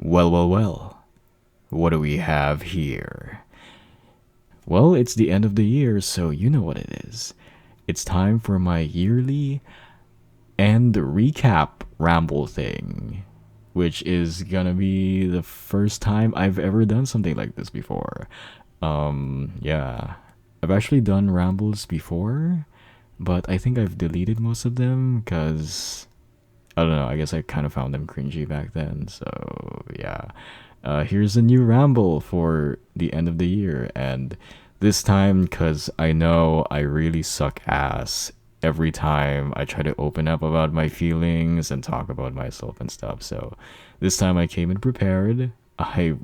Well. What do we have here? Well, it's the end of the year, so you know what it is. It's time for my yearly end recap ramble thing, which is gonna be the first time I've ever done something like this before. Yeah. I've actually done rambles before, but I think I've deleted most of them because I don't know. I guess I kind of found them cringy back then. So yeah, here's a new ramble for the end of the year, and this time, cause I know I really suck ass every time I try to open up about my feelings and talk about myself and stuff. So this time I came in prepared. I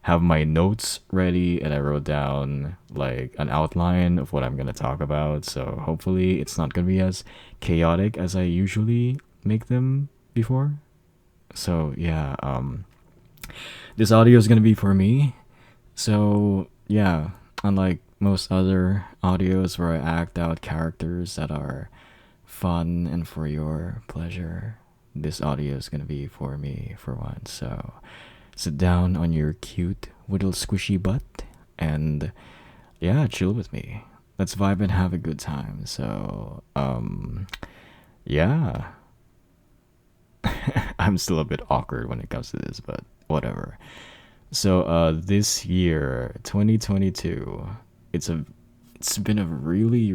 have my notes ready and I wrote down like an outline of what I'm gonna talk about. So hopefully it's not gonna be as chaotic as I usually make them before. So yeah, this audio is gonna be for me. So yeah, unlike most other audios where I act out characters that are fun and for your pleasure, this audio is gonna be for me for once. So sit down on your cute little squishy butt and yeah, chill with me. Let's vibe and have a good time. So yeah. I'm still a bit awkward when it comes to this, but whatever. So this year, 2022, it's a it's been a really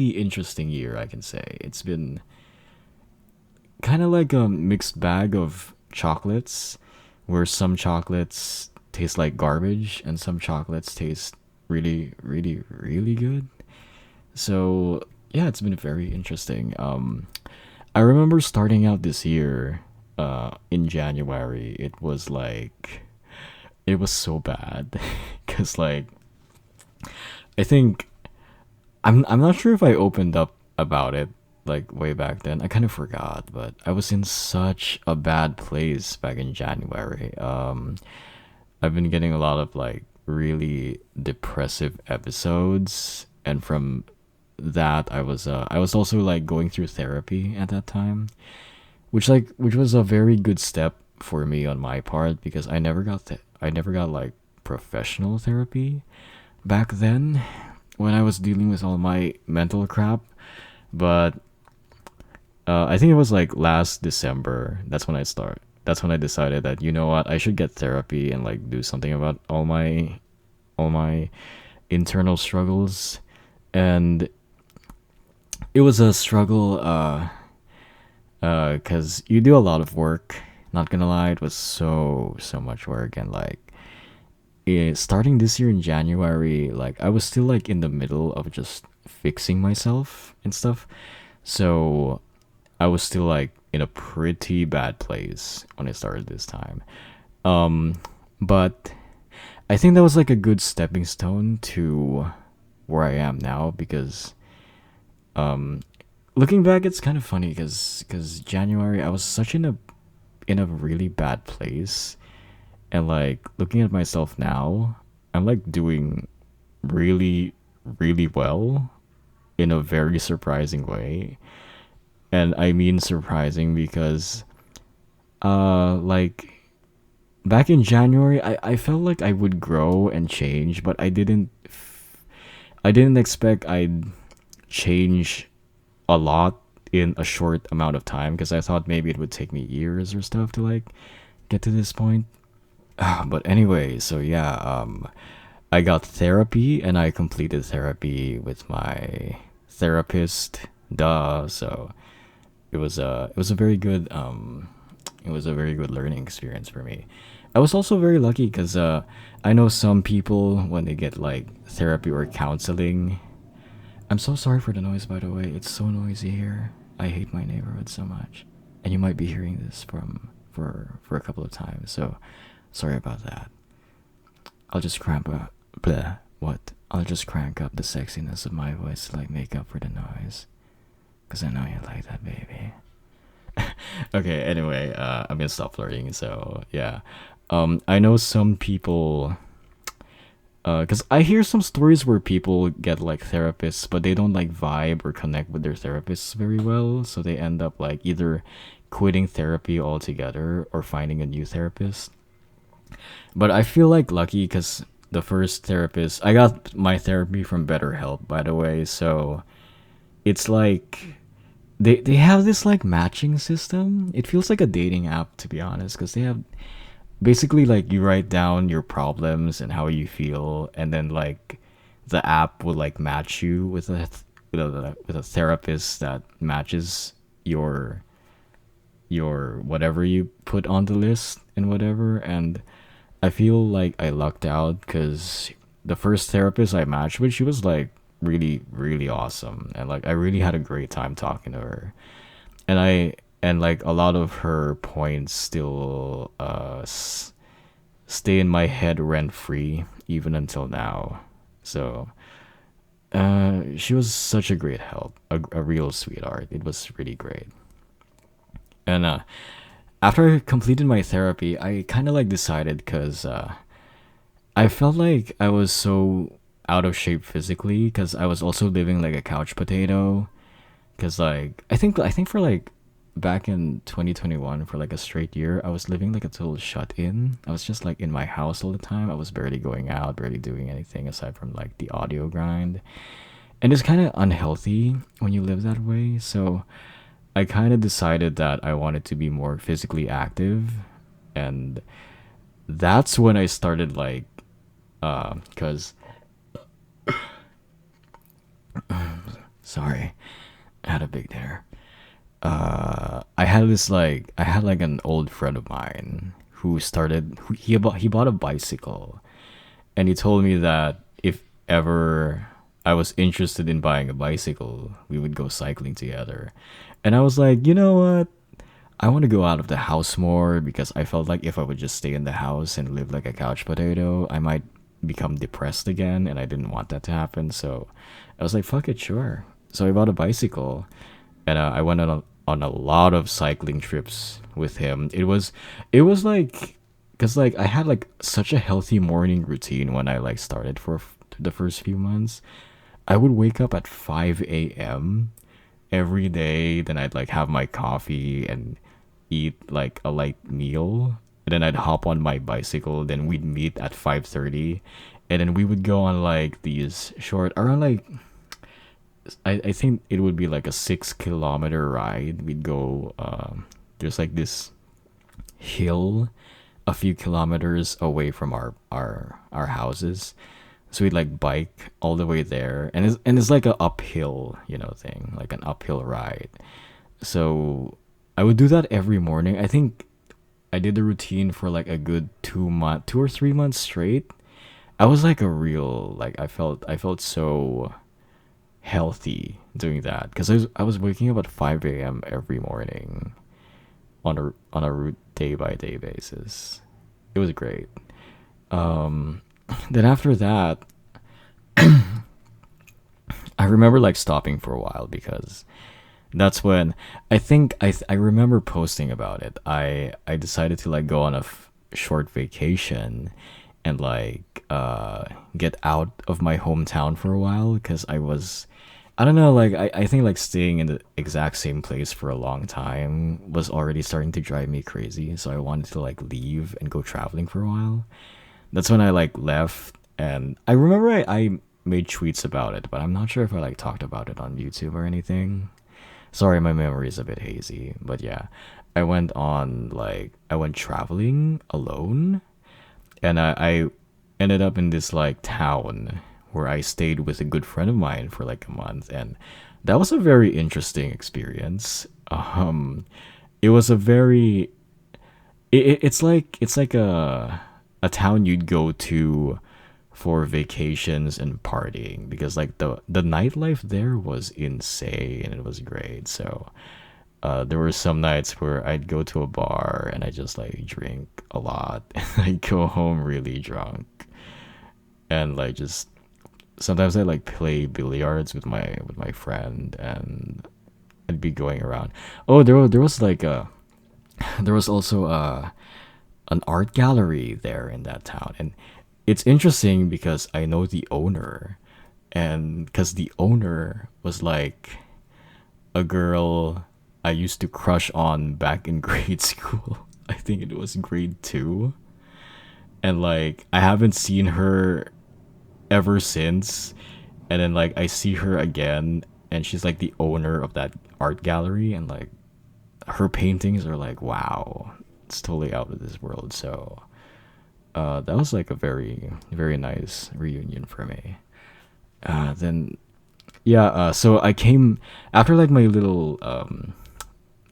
interesting year, I can say. It's been kind of like a mixed bag of chocolates where some chocolates taste like garbage and some chocolates taste really good. So, yeah, it's been very interesting. I remember starting out this year in January. It was so bad cuz like I think I'm not sure if I opened up about it like way back then. I kind of forgot, but I was in such a bad place back in January. I've been getting a lot of like really depressive episodes, and from that I was also like going through therapy at that time, which was a very good step for me on my part because I never got like professional therapy back then when I was dealing with all my mental crap. But I think it was like last December. That's when I decided that you know what, I should get therapy and like do something about all my internal struggles. And it was a struggle cuz you do a lot of work. Not gonna lie, it was so much work. And like starting this year in January, like I was still like in the middle of just fixing myself and stuff. So I was still like in a pretty bad place when I started this time. Um, but I think that was like a good stepping stone to where I am now because um, looking back, it's kind of funny because January I was such in a really bad place, and like looking at myself now, I'm like doing really well in a very surprising way. And I mean surprising because like back in January I felt like I would grow and change, but I didn't expect I'd change a lot in a short amount of time because I thought maybe it would take me years or stuff to like get to this point. But anyway, so yeah, I got therapy and I completed therapy with my therapist. Duh. So it was a very good it was a very good learning experience for me. I was also very lucky because I know some people when they get like therapy or counseling. I'm so sorry for the noise, by the way. It's so noisy here. I hate my neighborhood so much, and you might be hearing this for a couple of times. So sorry about that. I'll just cramp up. Bleh. What? I'll just crank up the sexiness of my voice to like make up for the noise. Cause I know you like that, baby. Okay. Anyway, I'm gonna stop flirting. So yeah, I know some people. Cause I hear some stories where people get like therapists, but they don't like vibe or connect with their therapists very well, so they end up like either quitting therapy altogether or finding a new therapist. But I feel like lucky because the first therapist, I got my therapy from BetterHelp, by the way. So it's like they have this like matching system. It feels like a dating app, to be honest, because they have basically like you write down your problems and how you feel, and then like the app will like match you with with a therapist that matches your whatever you put on the list and whatever. And I feel like I lucked out because the first therapist I matched with, she was like really awesome, and like I really had a great time talking to her. And like a lot of her points still stay in my head rent free even until now. So she was such a great help, a real sweetheart. It was really great. And after I completed my therapy, I kind of like decided because I felt like I was so out of shape physically because I was also living like a couch potato. Because like I think for like back in 2021 for like a straight year, I was living like a total shut in. I was just like in my house all the time. I was barely going out, barely doing anything aside from like the audio grind. And it's kind of unhealthy when you live that way. So I kind of decided that I wanted to be more physically active, and that's when I started like, cause sorry, I had a big dinner. I had like an old friend of mine he bought a bicycle, and he told me that if ever I was interested in buying a bicycle, we would go cycling together. And I was like, you know what? I want to go out of the house more because I felt like if I would just stay in the house and live like a couch potato, I might become depressed again, and I didn't want that to happen. So I was like, fuck it, sure. So I bought a bicycle, and I went on a lot of cycling trips with him. It was like because like I had like such a healthy morning routine when I like started for the first few months. I would wake up at 5 a.m. every day. Then I'd like have my coffee and eat like a light meal. And then I'd hop on my bicycle. Then we'd meet at 5:30, and then we would go on like these short around like I think it would be like a 6 kilometer ride. We'd go. There's like this hill a few kilometers away from our houses, so we'd like bike all the way there, and it's like a uphill, thing, like an uphill ride. So I would do that every morning. I think I did the routine for like a good 2 month, 2 or 3 months straight. I was like a real like I felt so healthy doing that because I was waking up at 5 a.m. every morning on a day by day basis. It was great. Um, then after that, I remember like stopping for a while because that's when I think I remember posting about it. I decided to like go on a short vacation and like get out of my hometown for a while because I don't know, like I think like staying in the exact same place for a long time was already starting to drive me crazy. So I wanted to like leave and go traveling for a while. That's when I like left, and I remember I made tweets about it, but I'm not sure if I like talked about it on YouTube or anything. Sorry, my memory is a bit hazy, but yeah, I went traveling alone, and I ended up in this like town where I stayed with a good friend of mine for like a month, and that was a very interesting experience. It was a very it's like a town you'd go to for vacations and partying because like the nightlife there was insane and it was great. So there were some nights where I'd go to a bar and I just like drink a lot and I'd go home really drunk, and like just sometimes I like play billiards with my friend, and I'd be going around. Oh, there was like a there was also an art gallery there in that town, and it's interesting because I know the owner, and because the owner was like a girl I used to crush on back in grade school. I think it was grade 2. And like I haven't seen her ever since. And then like I see her again and she's like the owner of that art gallery, and like her paintings are like wow. It's totally out of this world. So that was like a very very nice reunion for me. Then yeah, so I came after like my little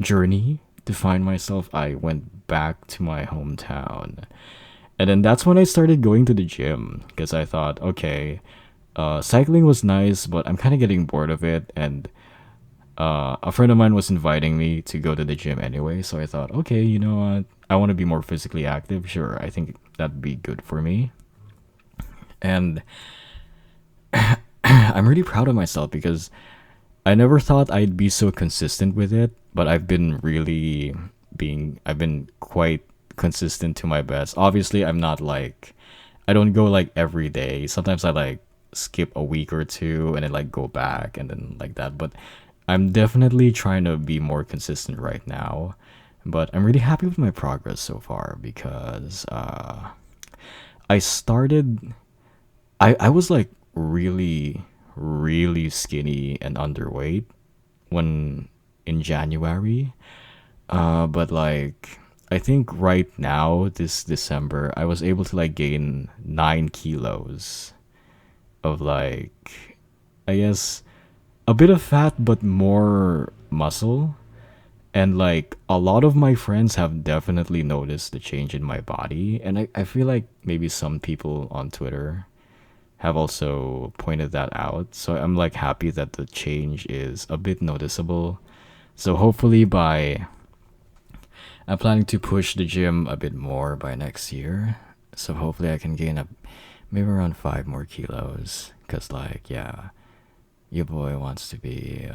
journey to find myself. I went back to my hometown, and then that's when I started going to the gym because I thought, okay, cycling was nice, but I'm kind of getting bored of it, and a friend of mine was inviting me to go to the gym anyway, so I thought, okay, you know what? I want to be more physically active. Sure, I think that'd be good for me. And I'm really proud of myself because I never thought I'd be so consistent with it, but I've been quite consistent to my best. Obviously, I'm not like, I don't go like every day. Sometimes I like skip a week or two and then like go back and then like that. But I'm definitely trying to be more consistent right now. But I'm really happy with my progress so far because I started I was like really really skinny and underweight when in January. But like I think right now this December I was able to like gain 9 kilos of like I guess a bit of fat but more muscle. And like a lot of my friends have definitely noticed the change in my body, and I feel like maybe some people on Twitter have also pointed that out. So I'm like happy that the change is a bit noticeable. So hopefully by I'm planning to push the gym a bit more by next year. So hopefully I can gain up maybe around 5 more kilos. Cause like yeah, your boy wants to be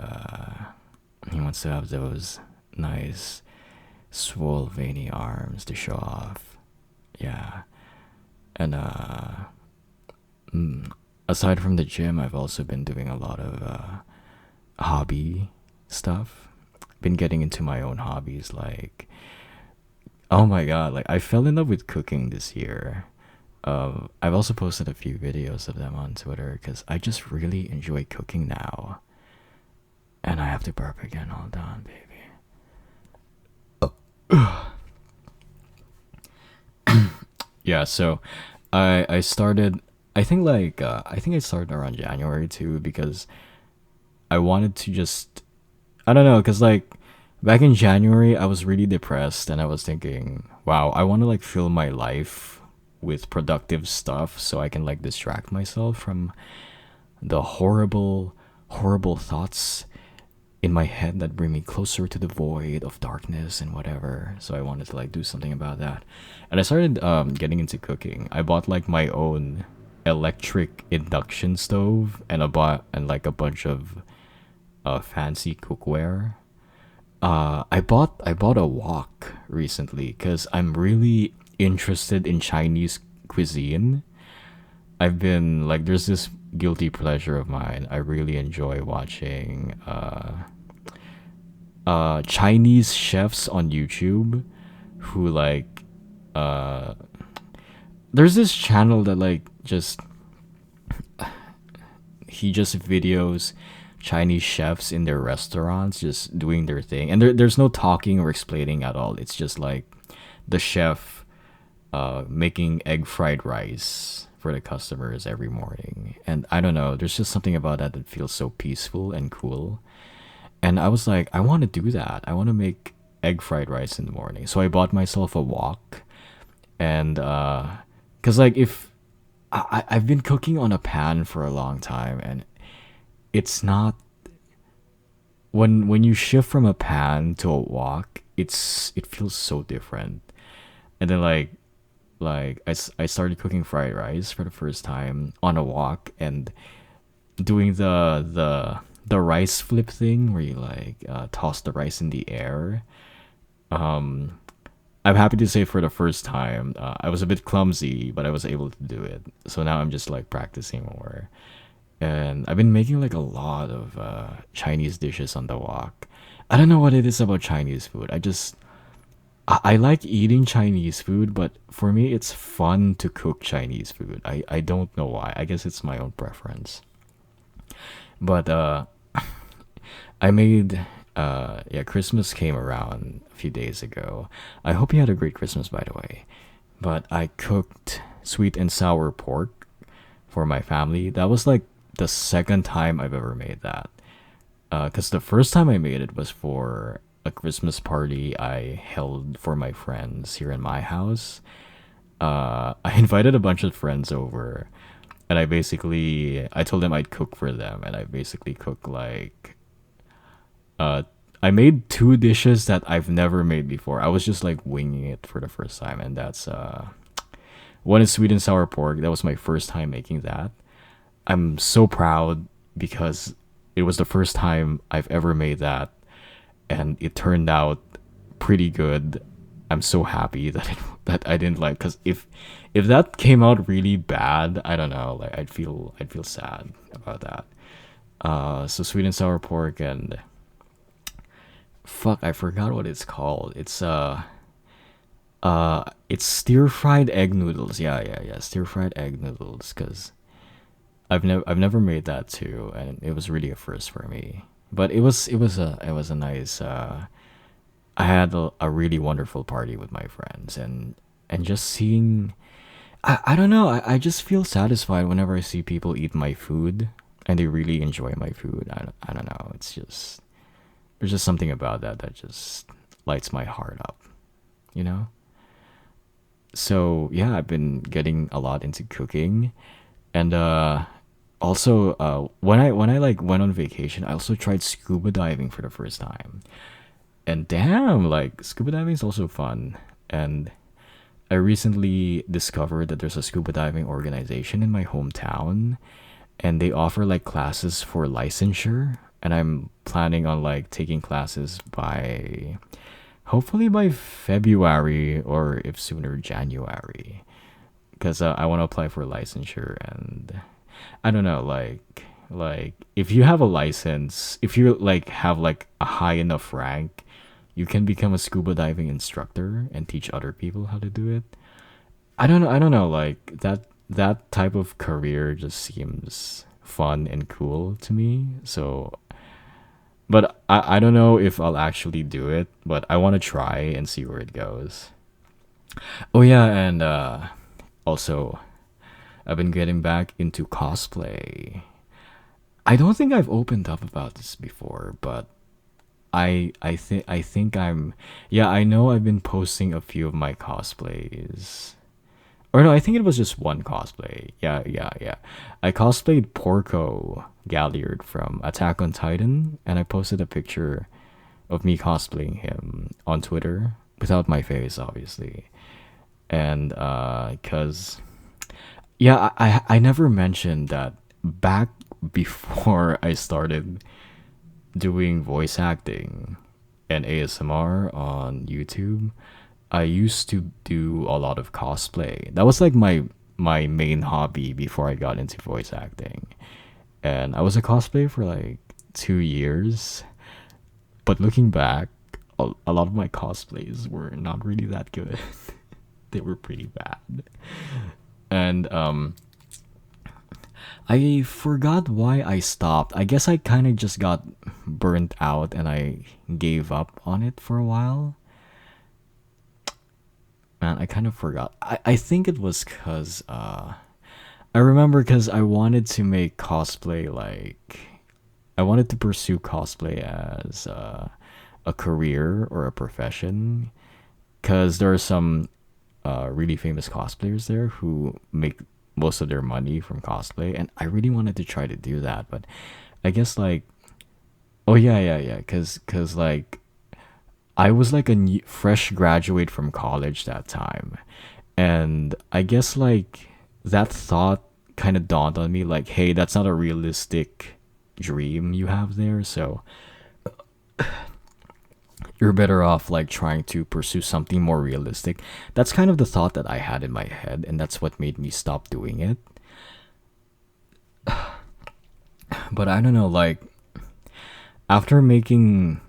he wants to have those nice swole veiny arms to show off. Yeah. And aside from the gym, I've also been doing a lot of hobby stuff. Been getting into my own hobbies like oh my god, like I fell in love with cooking this year. I've also posted a few videos of them on Twitter because I just really enjoy cooking now. And I have to burp again. Hold on, baby. Yeah, so I started. I think I started around January too because I wanted to just I don't know because like back in January I was really depressed and I was thinking, wow, I want to like fill my life with productive stuff so I can like distract myself from the horrible thoughts in my head that bring me closer to the void of darkness and whatever. So I wanted to like do something about that, and I started getting into cooking. I bought like my own electric induction stove and like a bunch of fancy cookware. I bought a wok recently because I'm really interested in Chinese cuisine. I've been like there's this guilty pleasure of mine. I really enjoy watching Chinese chefs on YouTube who like uh there's this channel that like just he just videos Chinese chefs in their restaurants just doing their thing, and there's no talking or explaining at all. It's just like the chef making egg fried rice for the customers every morning, and I don't know, there's just something about that that feels so peaceful and cool. And I was like, I want to do that. I want to make egg fried rice in the morning. So I bought myself a wok, and cause like if I've been cooking on a pan for a long time, and it's not when you shift from a pan to a wok, it feels so different. And then I started cooking fried rice for the first time on a wok and doing the rice flip thing where you like toss the rice in the air. Um, I'm happy to say for the first time, I was a bit clumsy, but I was able to do it. So now I'm just like practicing more. and I've been making like a lot of Chinese dishes on the walk. I don't know what it is about Chinese food. I like eating Chinese food, but for me it's fun to cook Chinese food. I don't know why. I guess it's my own preference. But I made yeah, Christmas came around a few days ago. I hope you had a great Christmas, by the way. But I cooked sweet and sour pork for my family. That was like the second time I've ever made that. Because the first time I made it was for a Christmas party I held for my friends here in my house. I invited a bunch of friends over, and I told them I'd cook for them, and I basically cooked like I made two dishes that I've never made before. I was just like winging it for the first time, and that's one is sweet and sour pork. That was my first time making that. I'm so proud because it was the first time I've ever made that, and it turned out pretty good. I'm so happy that that I didn't like, because if that came out really bad, I don't know, like I'd feel sad about that. So sweet and sour pork, and fuck, I forgot what it's called. It's stir fried egg noodles. Yeah, stir fried egg noodles. Cause I've never made that too, and it was really a first for me. But it was a nice. I had a really wonderful party with my friends, and just seeing. I don't know. I just feel satisfied whenever I see people eat my food and they really enjoy my food. I don't know. It's just there's just something about that that just lights my heart up, you know? So, yeah, I've been getting a lot into cooking, and also when I like went on vacation, I also tried scuba diving for the first time. And damn, like scuba diving is also fun. And I recently discovered that there's a scuba diving organization in my hometown, and they offer like classes for licensure, and I'm planning on like taking classes by hopefully by February, or if sooner, January, because I want to apply for licensure. And I don't know, like if you have a license, if you like have like a high enough rank, you can become a scuba diving instructor and teach other people how to do it. I don't know, like that type of career just seems fun and cool to me. So, but I don't know if I'll actually do it, but I want to try and see where it goes. Oh yeah, and also I've been getting back into cosplay. I don't think I've opened up about this before, but I think I'm, yeah, I know I've been posting a few of my cosplays. Or no, I think it was just one cosplay. Yeah. I cosplayed Porco Galliard from Attack on Titan, and I posted a picture of me cosplaying him on Twitter without my face, obviously. And cause yeah, I never mentioned that back before I started doing voice acting and ASMR on YouTube, I used to do a lot of cosplay. That was like my main hobby before I got into voice acting. And I was a cosplayer for like 2 years. But looking back, a lot of my cosplays were not really that good. They were pretty bad. And I forgot why I stopped. I guess I kind of just got burnt out and I gave up on it for a while. Man, I kind of forgot. I think it was because I remember because I wanted to make cosplay like I wanted to pursue cosplay as a career or a profession, because there are some really famous cosplayers there who make most of their money from cosplay, and I really wanted to try to do that. But I guess like, oh yeah, because like I was like a fresh graduate from college that time, and I guess like that thought kind of dawned on me, like, hey, that's not a realistic dream you have there, so you're better off like trying to pursue something more realistic. That's kind of the thought that I had in my head, and that's what made me stop doing it. But I don't know, like after making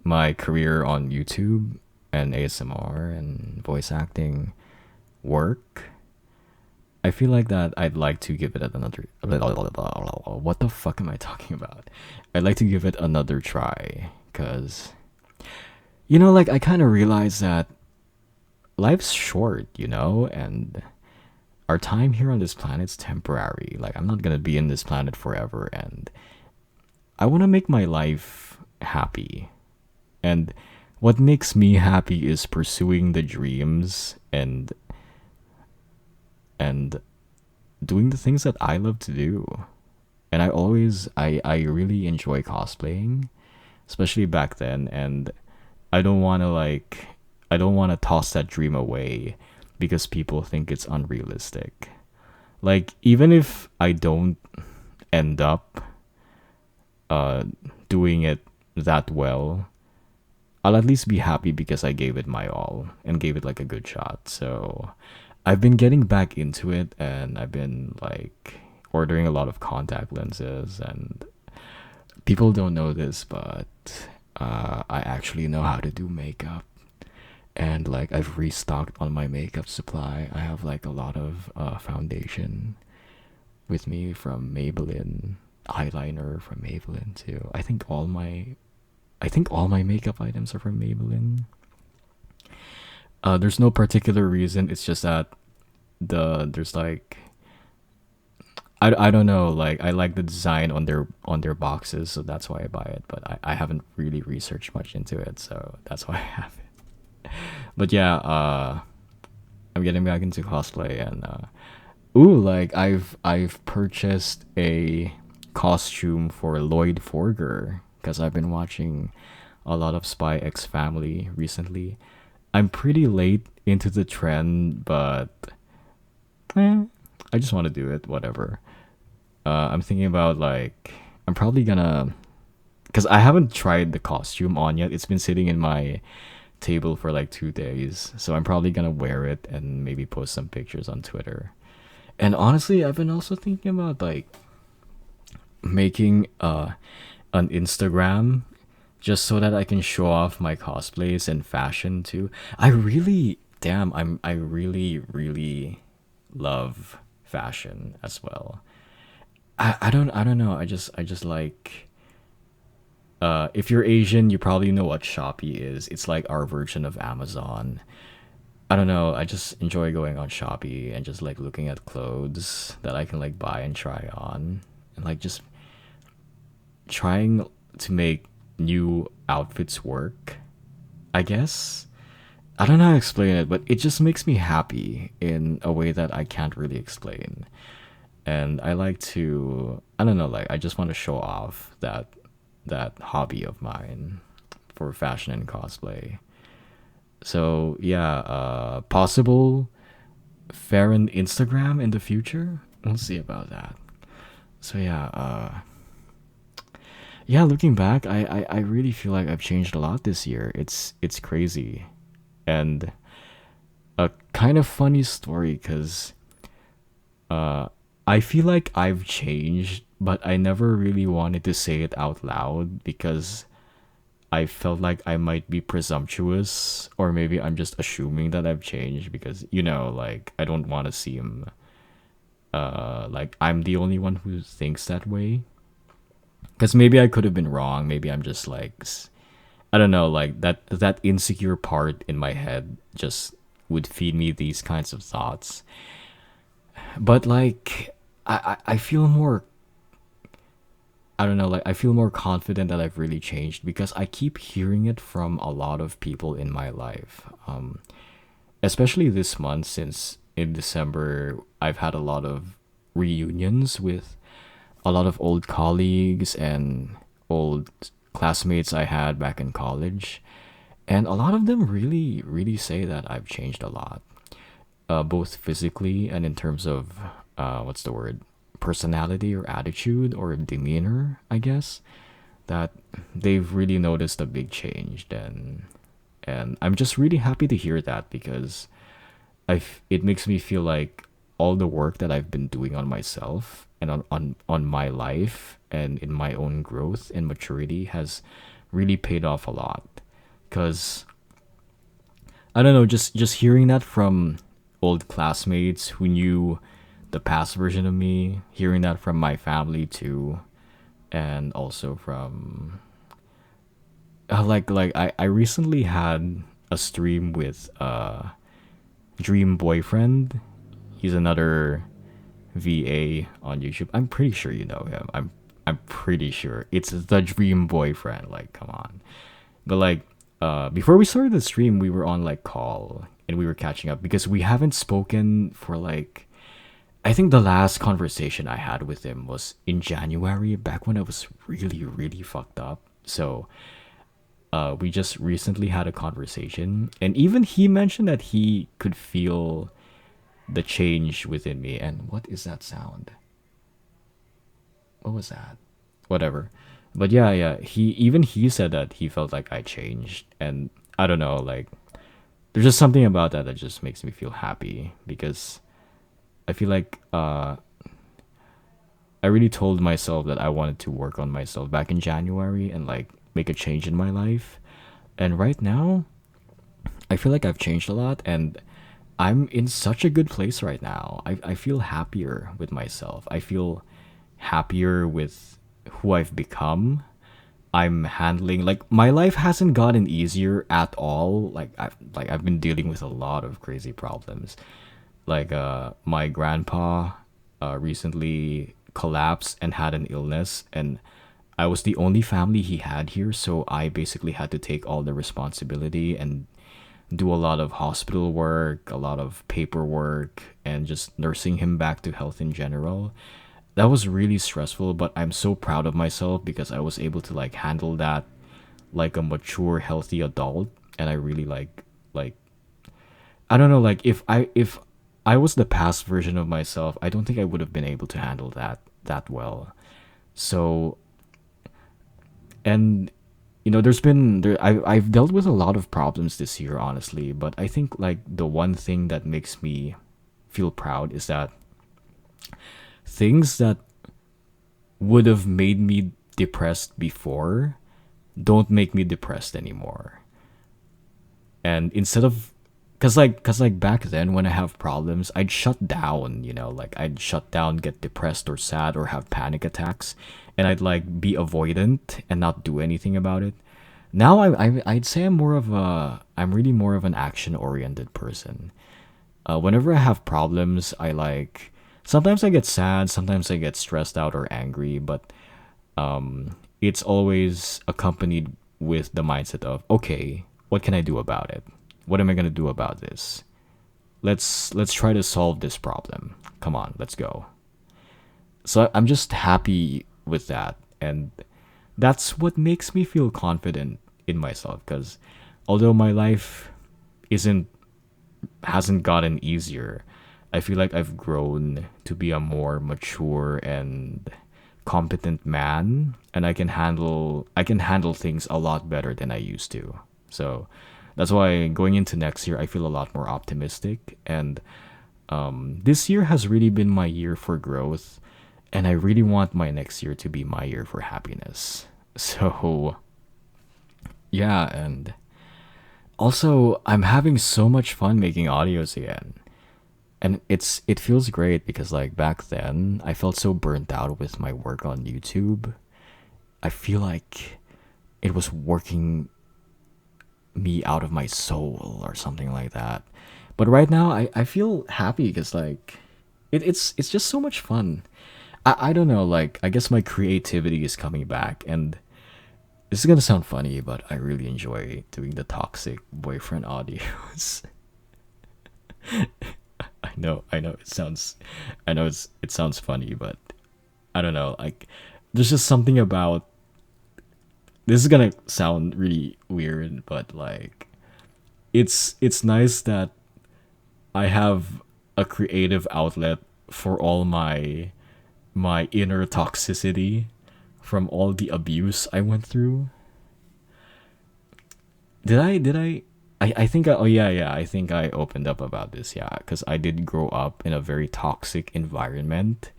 my career on YouTube and ASMR and voice acting work, I feel like that I'd like to give it another. What the fuck am I talking about? I'd like to give it another try because like I kind of realize that life's short, and our time here on this planet's temporary. Like I'm not gonna be in this planet forever, and I want to make my life happy. And what makes me happy is pursuing the dreams and doing the things that I love to do. And I really enjoy cosplaying, especially back then, and I don't want to like I don't want to toss that dream away because people think it's unrealistic. Like even if I don't end up uh doing it that well, I'll at least be happy because I gave it my all and gave it like a good shot. So I've been getting back into it and I've been like ordering a lot of contact lenses, and people don't know this, but I actually know how to do makeup. And like I've restocked on my makeup supply. I have like a lot of foundation with me from Maybelline, eyeliner from Maybelline too. I think all my makeup items are from Maybelline. There's no particular reason. It's just that there's like I don't know. Like I like the design on their boxes, so that's why I buy it. But I haven't really researched much into it, so that's why I have it. But yeah, I'm getting back into cosplay, and ooh, like I've purchased a costume for Lloyd Forger because I've been watching a lot of Spy X Family recently. I'm pretty late into the trend, but I just want to do it. Whatever. I'm thinking about like I'm probably gonna because I haven't tried the costume on yet. It's been sitting in my table for like 2 days, so I'm probably gonna wear it and maybe post some pictures on Twitter. And honestly, I've been also thinking about like making an Instagram just so that I can show off my cosplays and fashion too. I really love fashion as well. I don't know. I just like if you're Asian, you probably know what Shopee is. It's like our version of Amazon. I don't know. I just enjoy going on Shopee and just like looking at clothes that I can like buy and try on, and like just trying to make new outfits work. I guess I don't know how to explain it, but it just makes me happy in a way that I can't really explain. And I like to I don't know, like I just want to show off that hobby of mine for fashion and cosplay. So yeah, possible fair and Instagram in the future. We'll see about that. So yeah, yeah. Looking back, I really feel like I've changed a lot this year. It's crazy, and a kind of funny story because I feel like I've changed, but I never really wanted to say it out loud because I felt like I might be presumptuous, or maybe I'm just assuming that I've changed because like I don't want to seem like I'm the only one who thinks that way. Because maybe I could have been wrong. Maybe I'm just like I don't know, like that insecure part in my head just would feed me these kinds of thoughts. But like I feel more I don't know, like I feel more confident that I've really changed because I keep hearing it from a lot of people in my life. Especially this month since in December I've had a lot of reunions with a lot of old colleagues and old classmates I had back in college. And a lot of them really, really say that I've changed a lot, both physically and in terms of, what's the word, personality or attitude or demeanor, I guess, that they've really noticed a big change. And I'm just really happy to hear that because it makes me feel like all the work that I've been doing on myself and on my life and in my own growth and maturity has really paid off a lot. Cause I don't know, just hearing that from old classmates who knew the past version of me, hearing that from my family too, and also from I recently had a stream with Dream Boyfriend. He's another VA on YouTube. I'm pretty sure you know him. I'm pretty sure it's the Dream Boyfriend. Like, come on. But like, before we started the stream, we were on like call and we were catching up because we haven't spoken for like. I think the last conversation I had with him was in January, back when I was really, really fucked up. So, we just recently had a conversation, and even he mentioned that he could feel the change within me. And what is that sound? What was that? Whatever. But yeah, yeah. He said that he felt like I changed, and I don't know. Like, there's just something about that that just makes me feel happy because I feel like I really told myself that I wanted to work on myself back in January and like make a change in my life. And right now, I feel like I've changed a lot and I'm in such a good place right now. I feel happier with myself. I feel happier with who I've become. I'm handling like my life hasn't gotten easier at all. I've been dealing with a lot of crazy problems. Like my grandpa recently collapsed and had an illness, and I was the only family he had here, so I basically had to take all the responsibility and do a lot of hospital work, a lot of paperwork, and just nursing him back to health in general. That was really stressful, but I'm so proud of myself because I was able to like handle that like a mature, healthy adult, and I really like I don't know, like if I was the past version of myself, I don't think I would have been able to handle that well. So, and there's been I've dealt with a lot of problems this year, honestly, but I think like the one thing that makes me feel proud is that things that would have made me depressed before don't make me depressed anymore. And instead of cuz like back then when I have problems, I'd shut down, like I'd shut down, get depressed or sad or have panic attacks, and I'd like be avoidant and not do anything about it. Now I'd say I'm really more of an action oriented person. Whenever I have problems, I like sometimes I get sad, sometimes I get stressed out or angry, but it's always accompanied with the mindset of, okay, what can I do about it? What am I gonna do about this? Let's try to solve this problem. Come on, let's go. So I'm just happy with that, and that's what makes me feel confident in myself. Because although my life isn't hasn't gotten easier, I feel like I've grown to be a more mature and competent man, and I can handle things a lot better than I used to. So that's why going into next year, I feel a lot more optimistic. And this year has really been my year for growth, and I really want my next year to be my year for happiness. So yeah, and also I'm having so much fun making audios again. And it feels great because like back then I felt so burnt out with my work on YouTube. I feel like it was working me out of my soul or something like that. But right now I feel happy because like it's just so much fun. I don't know, like I guess my creativity is coming back, and this is gonna sound funny, but I really enjoy doing the toxic boyfriend audios. I know it sounds funny, but I don't know, like there's just something about this is gonna sound really weird, but like it's nice that I have a creative outlet for all my inner toxicity from all the abuse I went through. Did I I think oh yeah, yeah, I think I opened up about this, yeah, because I did grow up in a very toxic environment.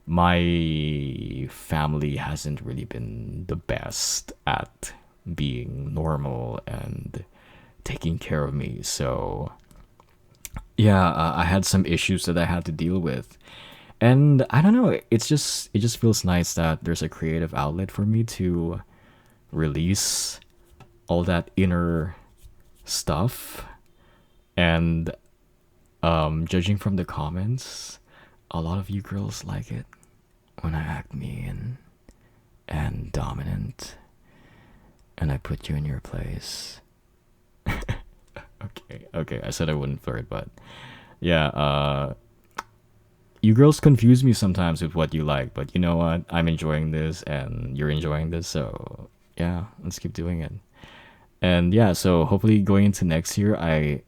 My family hasn't really been the best at being normal and taking care of me. So yeah, I had some issues that I had to deal with, and I don't know. It just feels nice that there's a creative outlet for me to release all that inner stuff. And judging from the comments, a lot of you girls like it when I act mean and dominant, and I put you in your place. Okay, okay. I said I wouldn't flirt, but yeah. You girls confuse me sometimes with what you like, but you know what? I'm enjoying this, and you're enjoying this, so yeah, let's keep doing it. And yeah, so hopefully going into next year, I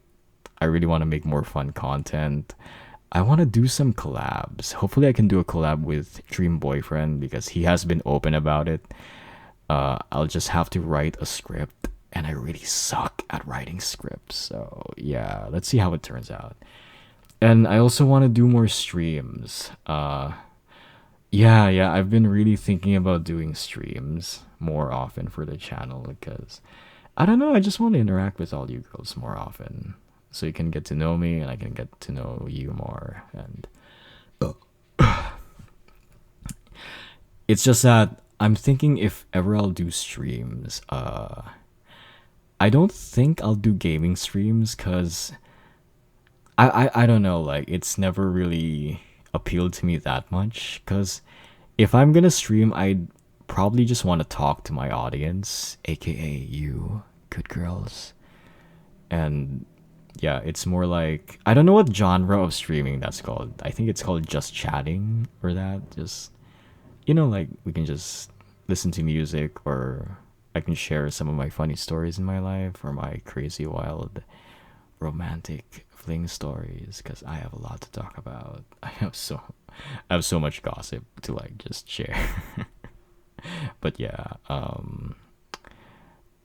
really want to make more fun content. I want to do some collabs. Hopefully, I can do a collab with Dream Boyfriend because he has been open about it. I'll just have to write a script, and I really suck at writing scripts. So yeah, let's see how it turns out. And I also want to do more streams. Yeah, yeah, I've been really thinking about doing streams more often for the channel because I don't know, I just want to interact with all you girls more often. So you can get to know me and I can get to know you more. And it's just that I'm thinking if ever I'll do streams, I don't think I'll do gaming streams because I don't know, like it's never really appealed to me that much. Because if I'm gonna stream, I'd probably just want to talk to my audience, aka you, good girls. And yeah, it's more like I don't know what genre of streaming that's called. I think it's called just chatting or that. Just like we can just listen to music or I can share some of my funny stories in my life or my crazy wild romantic fling stories because I have a lot to talk about. I have so much gossip to like just share. But yeah,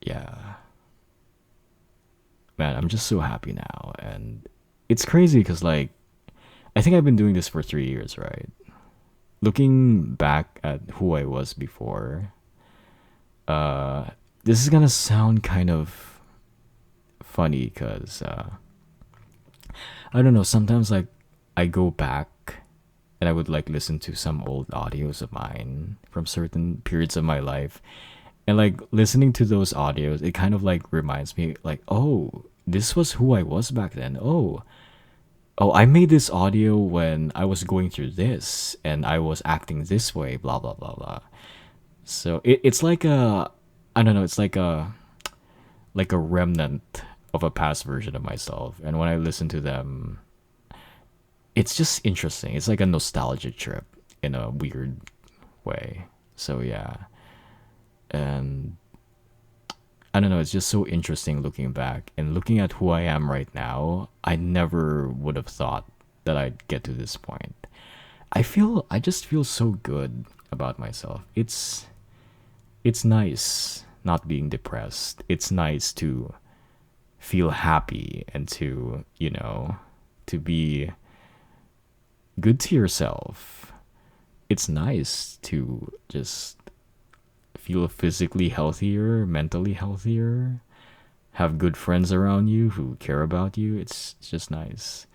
yeah, man, I'm just so happy now, and it's crazy because like I think I've been doing this for 3 years, right? Looking back at who I was before, uh, this is gonna sound kind of funny because I don't know. Sometimes like I go back and I would like listen to some old audios of mine from certain periods of my life, and like listening to those audios, it kind of like reminds me like, oh, this was who I was back then. Oh, I made this audio when I was going through this and I was acting this way, blah blah blah blah. So it's like a I don't know, it's like a remnant of a past version of myself. And when I listen to them, it's just interesting. It's like a nostalgia trip in a weird way. So yeah. And I don't know, it's just so interesting looking back and looking at who I am right now. I never would have thought that I'd get to this point. I just feel so good about myself. It's nice not being depressed. It's nice to feel happy and to, to be good to yourself. It's nice to just feel physically healthier, mentally healthier, have good friends around you who care about you. It's just nice.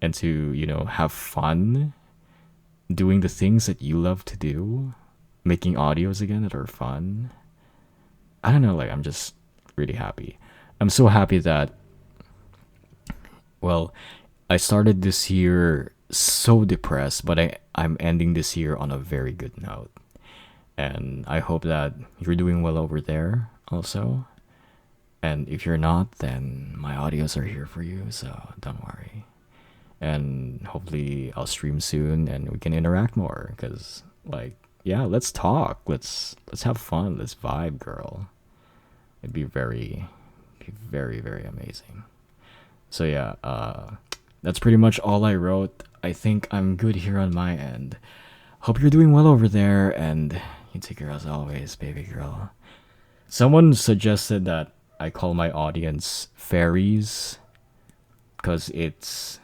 And to, have fun doing the things that you love to do, making audios again that are fun. I don't know, like I'm just really happy. I'm so happy that well, I started this year so depressed, but I'm ending this year on a very good note. And I hope that you're doing well over there also. And if you're not, then my audios are here for you, so don't worry. And hopefully I'll stream soon and we can interact more cuz like yeah, let's talk. Let's have fun. Let's vibe, girl. It'd be very very amazing. So yeah, that's pretty much all I wrote. I think I'm good here on my end. Hope you're doing well over there, and you take care as always, baby girl. Someone suggested that I call my audience fairies because it's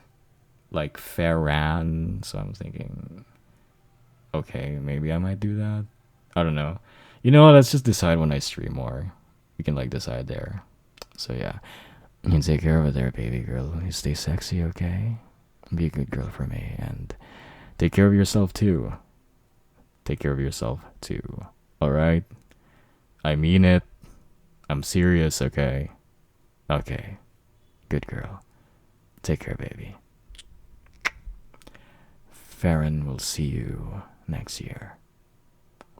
like Farran. So I'm thinking, okay, maybe I might do that. I don't know. You know what? Let's just decide when I stream more. We can like decide there. So yeah, you can take care of it there, baby girl. You stay sexy, okay? Be a good girl for me and take care of yourself too. Take care of yourself too. All right? I mean it. I'm serious, okay? Okay. Good girl. Take care, baby. Farron will see you next year.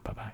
Bye bye.